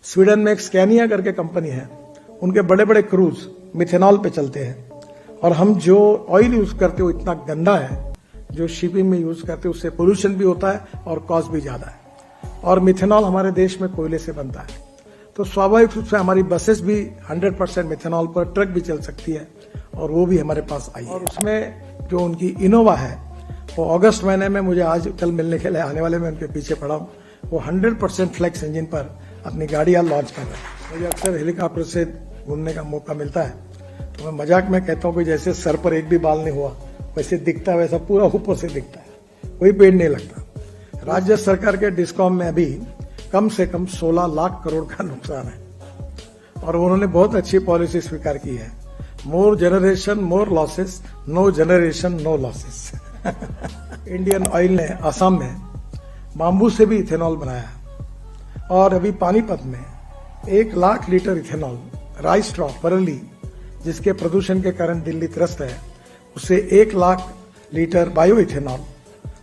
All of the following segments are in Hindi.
स्वीडन में एक स्कैनिया करके कंपनी है, उनके बड़े बड़े क्रूज मिथेनॉल पे चलते हैं। और हम जो ऑयल यूज करते हो इतना गंदा है, जो शिपिंग में यूज करते हैं उससे पोल्यूशन भी होता है और कॉस्ट भी ज्यादा है। और मिथेनॉल हमारे देश में कोयले से बनता है, तो स्वाभाविक रूप से हमारी बसेस भी 100% मिथेनॉल पर, ट्रक भी चल सकती है और वो भी हमारे पास आई है। और उसमें जो उनकी इनोवा है वो अगस्त महीने में, मुझे आज कल मिलने के लिए आने वाले में उनके पीछे पड़ा हूँ, वो 100% फ्लेक्स इंजन पर अपनी गाड़ियां लॉन्च कर रहे हैं। मुझे अक्सर हेलीकॉप्टर से घूमने का मौका मिलता है, तो मैं मजाक में कहता हूँ कि जैसे सर पर एक भी बाल नहीं हुआ वैसे दिखता है, वैसा पूरा ऊपर से दिखता है, कोई पेड़ नहीं लगता। राज्य सरकार के डिस्कॉम में अभी कम से कम 16 लाख करोड़ का नुकसान है और उन्होंने बहुत अच्छी पॉलिसी स्वीकार की है, more generation more losses, no generation no losses. Indian Oil ने असम में बाम्बू से भी इथेनॉल बनाया और अभी पानीपत में 1 lakh litre ethanol rice straw Bareilly, जिसके प्रदूषण के कारण दिल्ली त्रस्त है, उसे 1 लाख लीटर बायो इथेनॉल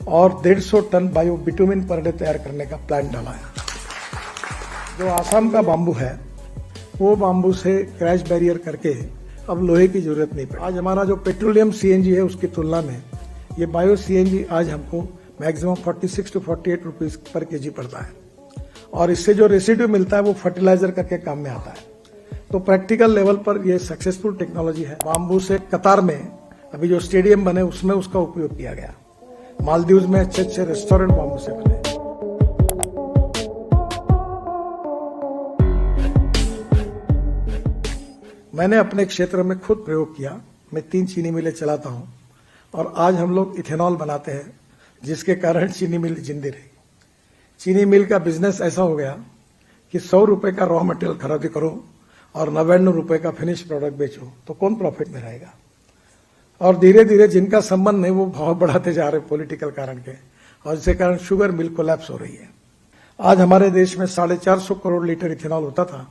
और 150 ton bio bitumen per day तैयार करने का प्लान डाला है। जो आसाम का बाम्बू है वो बाम्बू से क्रैश बैरियर करके अब लोहे की जरूरत नहीं पड़ी। आज हमारा जो पेट्रोलियम सीएनजी है उसकी तुलना में ये बायो सीएनजी आज हमको maximum 46 to 48 rupees per KG पड़ता है और इससे जो रेसिड्यू मिलता है वो फर्टिलाइजर करके काम में आता है। तो प्रैक्टिकल लेवल पर ये सक्सेसफुल टेक्नोलॉजी है। बाम्बू से कतार में अभी जो स्टेडियम बने उसमें उसका उपयोग किया गया। मालदीव्स में अच्छे अच्छे रेस्टोरेंट बाम्बू से बने। मैंने अपने क्षेत्र में खुद प्रयोग किया। मैं 3 चीनी मिलें चलाता हूं और आज हम लोग इथेनॉल बनाते हैं, जिसके कारण चीनी मिल जिंदी रही। चीनी मिल का बिजनेस ऐसा हो गया कि 100 रुपए का रॉ मटेरियल खरीद करो और 99 रुपए का फिनिश प्रोडक्ट बेचो, तो कौन प्रॉफिट में रहेगा। और धीरे धीरे जिनका संबंध नहीं वो भाव बढ़ाते जा रहे पॉलिटिकल कारण के, और इसके कारण शुगर मिल कोलैप्स हो रही है। आज हमारे देश में 450 करोड़ लीटर इथेनॉल होता था,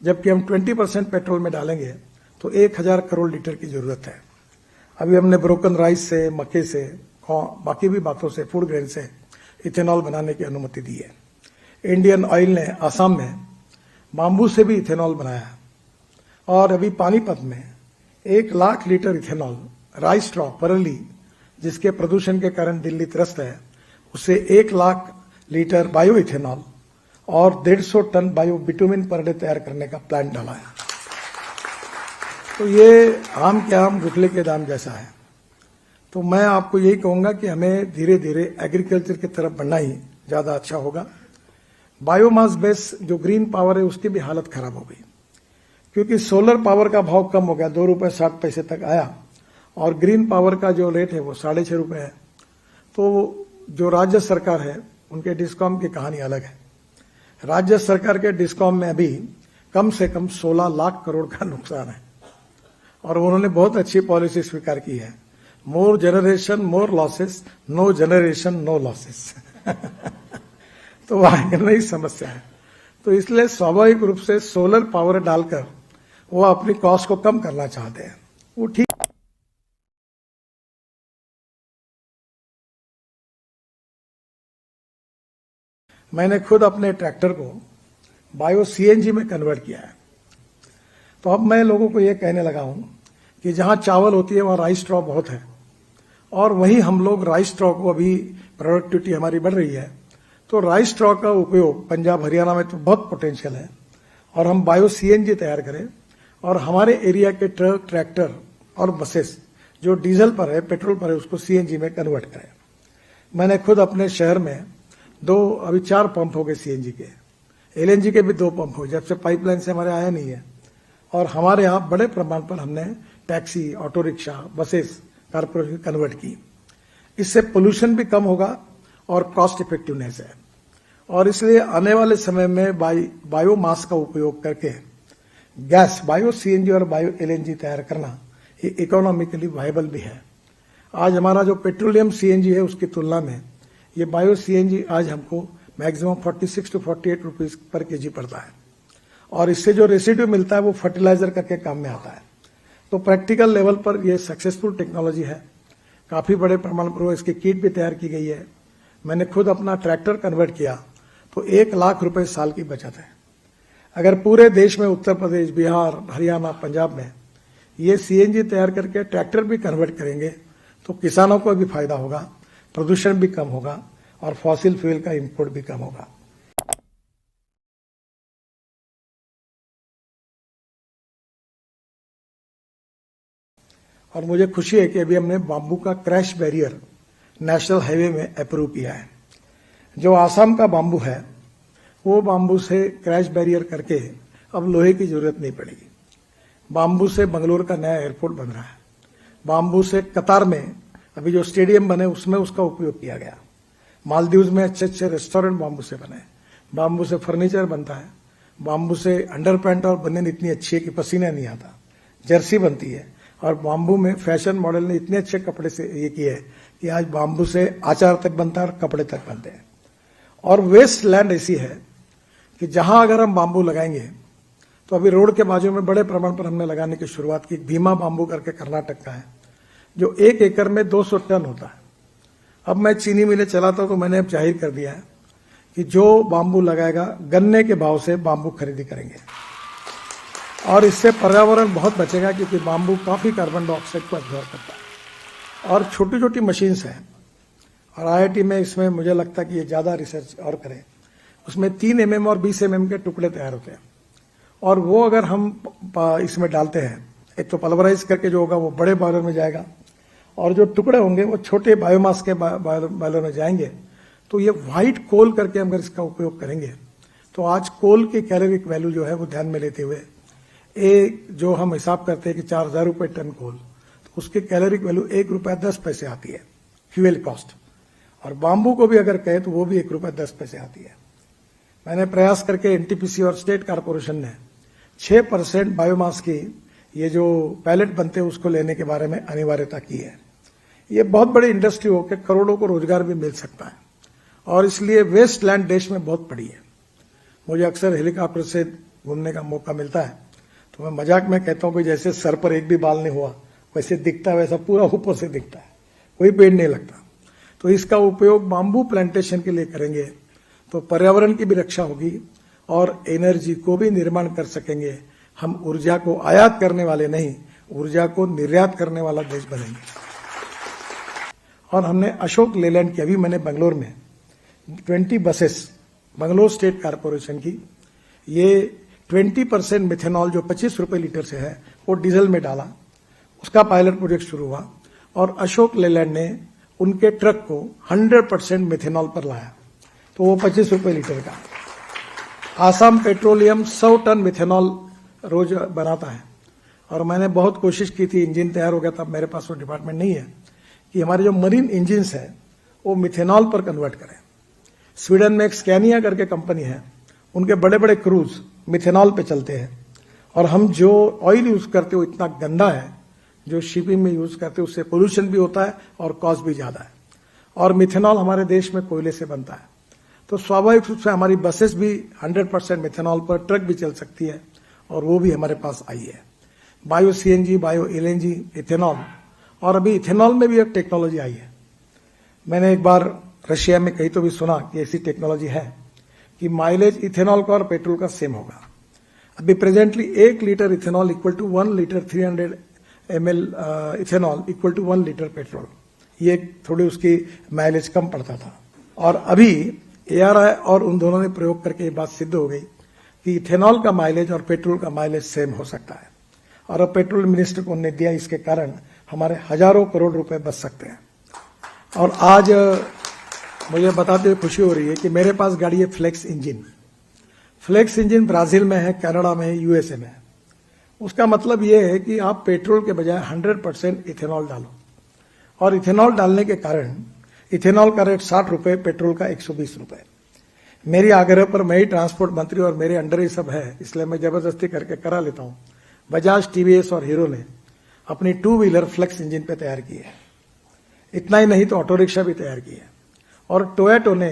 जबकि हम 20% पेट्रोल में डालेंगे तो 1000 करोड़ लीटर की जरूरत है। अभी हमने ब्रोकन राइस से, मक्के से, बाकी भी बातों से, फूड ग्रेन से इथेनॉल बनाने की अनुमति दी है। इंडियन ऑयल ने असम में बाम्बू से भी इथेनॉल बनाया और अभी पानीपत में 1 lakh litre ethanol rice straw Bareilly, जिसके प्रदूषण के कारण दिल्ली त्रस्त है, उसे 1 लाख लीटर बायो इथेनॉल और 150 ton bio bitumen per day तैयार करने का प्लान डाला है। तो ये आम के आम गुठले के दाम जैसा है। तो मैं आपको यही कहूंगा कि हमें धीरे धीरे एग्रीकल्चर की तरफ बढ़ना ही ज्यादा अच्छा होगा। बायोमास बेस जो ग्रीन पावर है उसकी भी हालत खराब हो गई, क्योंकि सोलर पावर का भाव कम हो गया, 2 रुपए 60 पैसे तक आया और ग्रीन पावर का जो रेट है वो 6.5 रुपए है। तो जो राज्य सरकार है उनके डिस्कॉम की कहानी अलग है। राज्य सरकार के डिस्कॉम में अभी कम से कम 16 लाख करोड़ का नुकसान है और उन्होंने बहुत अच्छी पॉलिसी स्वीकार की है, more generation more losses, no generation no losses. तो वहां नई समस्या है। तो इसलिए स्वाभाविक रूप से सोलर पावर डालकर वो अपनी कॉस्ट को कम करना चाहते हैं, वो ठीक। मैंने खुद अपने ट्रैक्टर को बायो सीएनजी में कन्वर्ट किया है। तो अब मैं लोगों को यह कहने लगा हूं कि जहां चावल होती है वहां राइस स्ट्रॉ बहुत है और वहीं हम लोग राइस स्ट्रॉ को, अभी प्रोडक्टिविटी हमारी बढ़ रही है, तो राइस स्ट्रॉ का उपयोग पंजाब हरियाणा में तो बहुत पोटेंशियल है और हम बायो सीएनजी तैयार करें और हमारे एरिया के ट्रक, ट्रैक्टर और बसेस जो डीजल पर है, पेट्रोल पर है, उसको सीएनजी में कन्वर्ट करें। मैंने खुद अपने शहर में अभी 4 पंप हो गए सीएनजी के, एलएनजी के भी 2 पंप हो, जब से पाइपलाइन से हमारे आया नहीं है। और हमारे यहाँ बड़े प्रमाण पर हमने taxi, auto rickshaw, buses, corporation convert की। इससे पोल्यूशन भी कम होगा और कॉस्ट इफेक्टिवनेस है। और इसलिए आने वाले समय में बायोमास का उपयोग करके गैस, बायो सीएनजी और बायो एलएनजी तैयार करना ये इकोनॉमिकली वायबल भी है। आज हमारा जो पेट्रोलियम सीएनजी है उसकी तुलना में ये बायो सीएनजी आज हमको maximum 46 to 48 rupees per KG पड़ता है और इससे जो रेसिड्यू मिलता है वो फर्टिलाइजर करके काम में आता है। तो प्रैक्टिकल लेवल पर यह सक्सेसफुल टेक्नोलॉजी है। काफी बड़े प्रमाण पर इसकी किट भी तैयार की गई है। मैंने खुद अपना ट्रैक्टर कन्वर्ट किया तो 1 लाख रुपए साल की बचत है। अगर पूरे देश में उत्तर प्रदेश, बिहार, हरियाणा, पंजाब में ये सीएनजी तैयार करके ट्रैक्टर भी कन्वर्ट करेंगे तो किसानों को भी फायदा होगा, प्रदूषण भी कम होगा और फॉसिल फ्यूल का इंपोर्ट भी कम होगा। और मुझे खुशी है कि अभी हमने बांबू का क्रैश बैरियर नेशनल हाईवे में अप्रूव किया है। जो आसाम का बांबू है वो बांबू से क्रैश बैरियर करके अब लोहे की जरूरत नहीं पड़ेगी। बांबू से बंगलोर का नया एयरपोर्ट बन रहा है। बांबू से कतार में अभी जो स्टेडियम बने उसमें उसका उपयोग किया गया। मालदीव्स में अच्छे अच्छे रेस्टोरेंट बांबू से बने। बांबू से फर्नीचर बनता है। बांबू से अंडरपैंट और बनियान इतनी अच्छी है कि पसीना नहीं आता। जर्सी बनती है। और बांबू में फैशन मॉडल ने इतने अच्छे कपड़े से ये किए है कि आज बांबू से आचार तक बनता है और कपड़े तक बनते हैं। और वेस्ट लैंड ऐसी है कि जहां अगर हम बांबू लगाएंगे तो अभी रोड के बाजू में बड़े प्रमाण पर हमने लगाने की शुरुआत की। भीमा बांबू करके कर्नाटक का है जो 1 एकड़ में 200 टन होता है। अब मैं चीनी मिलें चलाता हूं तो मैंने अब जाहिर कर दिया है कि जो बांबू लगाएगा गन्ने के भाव से बांबू खरीदी करेंगे और इससे पर्यावरण बहुत बचेगा क्योंकि बांबू काफी कार्बन डाइऑक्साइड को अब्जॉर्ब करता है। और छोटी छोटी मशीन्स हैं और आईआईटी में इसमें मुझे लगता है कि ये ज्यादा रिसर्च और करें। उसमें 3 mm और 20 mm के टुकड़े तैयार होते हैं और वो अगर हम इसमें डालते हैं, एक तो पल्वराइज करके जो होगा वो बड़े बॉयलर में जाएगा और जो टुकड़े होंगे वो छोटे बायोमास के बॉयलर में जाएंगे। तो ये व्हाइट कोल करके अगर इसका उपयोग करेंगे तो आज कोल की कैलोरिक वैल्यू जो है वो ध्यान में लेते हुए जो हम हिसाब करते हैं कि 4000 रुपये टन कोल, तो उसकी कैलोरिक वैल्यू 1 रुपया 10 पैसे आती है फ्यूल कॉस्ट। और बांबू को भी अगर कहे तो वो भी 1 रुपया 10 पैसे आती है। मैंने प्रयास करके एनटीपीसी और स्टेट कारपोरेशन ने 6% बायोमास की ये जो पैलेट बनते हैं उसको लेने के बारे में अनिवार्यता की है। ये बहुत बड़ी इंडस्ट्री हो के करोड़ों को रोजगार भी मिल सकता है और इसलिए वेस्ट लैंड देश में बहुत पड़ी है। मुझे अक्सर हेलीकॉप्टर से घूमने का मौका मिलता है तो मैं मजाक में कहता हूं कि जैसे सर पर एक भी बाल नहीं हुआ वैसे दिखता है, वैसा पूरा ऊपर से दिखता है, कोई पेड़ नहीं लगता। तो इसका उपयोग बांबू प्लांटेशन के लिए करेंगे तो पर्यावरण की भी रक्षा होगी और एनर्जी को भी निर्माण कर सकेंगे। हम ऊर्जा को आयात करने वाले नहीं, ऊर्जा को निर्यात करने वाला देश बनेंगे। और हमने अशोक लेलैंड की, अभी मैंने बेंगलोर में 20 बसेस बेंगलोर स्टेट कारपोरेशन की, ये 20% मिथेनॉल जो 25 रुपए लीटर से है वो डीजल में डाला, उसका पायलट प्रोजेक्ट शुरू हुआ और अशोक लेलैंड ने उनके ट्रक को 100% मिथेनॉल पर लाया तो वो 25 रुपए लीटर का। आसाम पेट्रोलियम 100 टन मिथेनॉल रोज बनाता है और मैंने बहुत कोशिश की थी, इंजन तैयार हो गया था, मेरे पास वो डिपार्टमेंट नहीं है कि हमारे जो मरीन इंजिन्स है वो मिथेनॉल पर कन्वर्ट करें। स्वीडन में एक स्कैनिया करके कंपनी है, उनके बड़े बड़े क्रूज मिथेनॉल पे चलते हैं और हम जो ऑयल यूज करते हो इतना गंदा है, जो शिपिंग में यूज करते हैं उससे पोल्यूशन भी होता है और कॉस्ट भी ज्यादा है। और मिथेनॉल हमारे देश में कोयले से बनता है तो स्वाभाविक रूप से हमारी बसेस भी 100% मिथेनॉल पर, ट्रक भी चल सकती है और वो भी हमारे पास आई है। Bio CNG, bio LNG, ethanol, और अभी इथेनॉल में भी एक टेक्नोलॉजी आई है। मैंने एक बार रशिया में कहीं तो भी सुना कि ऐसी टेक्नोलॉजी है कि माइलेज इथेनॉल का और पेट्रोल का सेम होगा। अभी presently 1 litre ethanol equal to 1 litre 300 ml ethanol equal to 1 litre petrol, ये थोड़ी उसकी माइलेज कम पड़ता था। और अभी ARI और उन दोनों ने प्रयोग करके ये बात सिद्ध हो गई कि इथेनॉल का माइलेज और पेट्रोल का माइलेज सेम हो सकता है और अब पेट्रोल मिनिस्टर को उन्हें दिया, इसके कारण हमारे हजारों करोड़ रुपए बच सकते हैं। और आज मुझे बताते हुए खुशी हो रही है कि मेरे पास गाड़ी है flex engine. Flex engine Brazil में है, कनाडा में है, यूएसए में है। उसका मतलब यह है कि आप पेट्रोल के बजाय 100% इथेनॉल डालो और इथेनॉल डालने के कारण इथेनॉल का रेट 60 रुपए, पेट्रोल का 120 रुपए। मेरी आग्रह पर मैं ही ट्रांसपोर्ट मंत्री और मेरे अंडर ही सब है, इसलिए मैं जबरदस्ती करके करा लेता हूं। बजाज, टीवीएस और हीरो ने अपनी 2 व्हीलर फ्लेक्स इंजन पे तैयार की है। इतना ही नहीं तो ऑटो रिक्शा भी तैयार की है और टोयोटो ने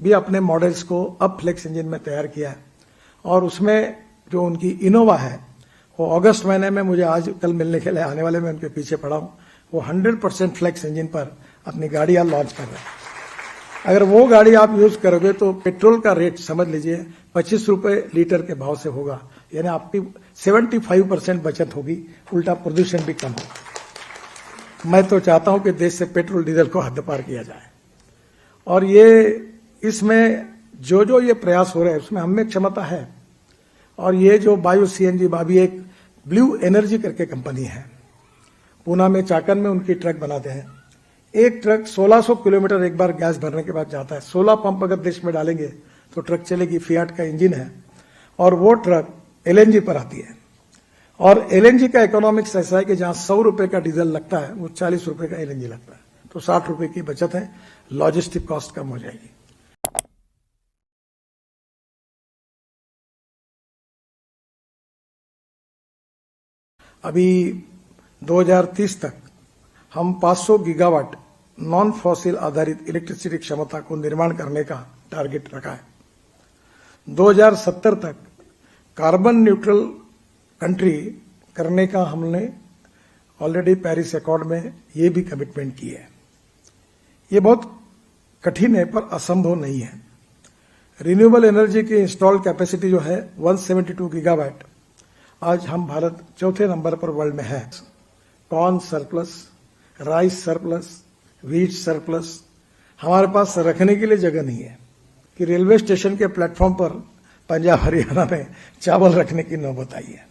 भी अपने मॉडल्स को अब फ्लेक्स इंजन में तैयार किया है। और उसमें जो उनकी इनोवा है वो अगस्त महीने में, मुझे आज कल मिलने के लिए आने वाले, मैं उनके पीछे पड़ा हूं, वो 100% फ्लेक्स इंजन पर अपनी गाड़ियां लॉन्च कर रहे हैं। अगर वो गाड़ी आप यूज करोगे तो पेट्रोल का रेट समझ लीजिए 25 रुपए लीटर के भाव से होगा, यानी आपकी 75% बचत होगी, उल्टा प्रदूषण भी कम होगा। मैं तो चाहता हूं कि देश से पेट्रोल डीजल को हद्दपार किया जाए, और ये इसमें जो ये प्रयास हो रहे हैं उसमें हमें क्षमता है। और ये जो बायो सीएनजी अभी एक ब्लू एनर्जी करके कंपनी है, पूना में चाकन में उनकी ट्रक बनाते हैं। एक ट्रक 1600 किलोमीटर एक बार गैस भरने के बाद जाता है। 16 पंप अगर देश में डालेंगे तो ट्रक चलेगी। फियाट का इंजन है और वो ट्रक एलएनजी पर आती है। और एलएनजी का इकोनॉमिक्स ऐसा है कि जहां 100 रुपए का डीजल लगता है वो 40 रुपए का एलएनजी लगता है, तो 60 रुपए की बचत है, लॉजिस्टिक कॉस्ट कम हो जाएगी। अभी 2030 तक हम 500 गीगावाट नॉन फॉसिल आधारित इलेक्ट्रिसिटी क्षमता को निर्माण करने का टारगेट रखा है। 2070 तक कार्बन न्यूट्रल कंट्री करने का हमने ऑलरेडी पेरिस अकॉर्ड में ये भी कमिटमेंट की है। ये बहुत कठिन है पर असंभव नहीं है। रिन्यूएबल एनर्जी की इंस्टॉल्ड कैपेसिटी जो है 172 गीगावाट, आज हम भारत चौथे नंबर पर वर्ल्ड में है। Corn surplus, rice surplus, wheat surplus, हमारे पास रखने के लिए जगह नहीं है कि रेलवे स्टेशन के प्लेटफॉर्म पर पंजाब हरियाणा में चावल रखने की नौबत आई है।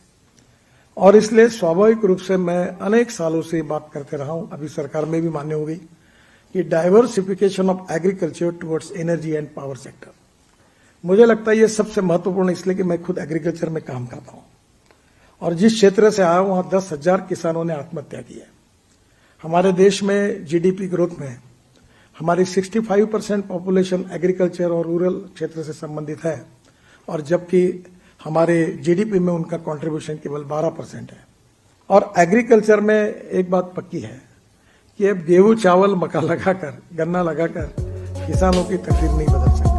और इसलिए स्वाभाविक रूप से मैं अनेक सालों से बात करते रहा हूं, अभी सरकार में भी मान्य हो गई कि diversification of agriculture towards energy and power sector. मुझे लगता है ये सबसे महत्वपूर्ण, इसलिए कि मैं खुद एग्रीकल्चर में काम करता हूं और जिस क्षेत्र से आया वहां 10,000 किसानों ने आत्महत्या की है। हमारे देश में जीडीपी ग्रोथ में हमारी 65% पॉपुलेशन एग्रीकल्चर और रूरल क्षेत्र से संबंधित है, और जबकि हमारे जीडीपी में उनका कंट्रीब्यूशन केवल 12% है। और एग्रीकल्चर में एक बात पक्की है कि अब गेहूं, चावल, मक्का लगाकर, गन्ना लगाकर किसानों की तकदीर नहीं बदल सकती।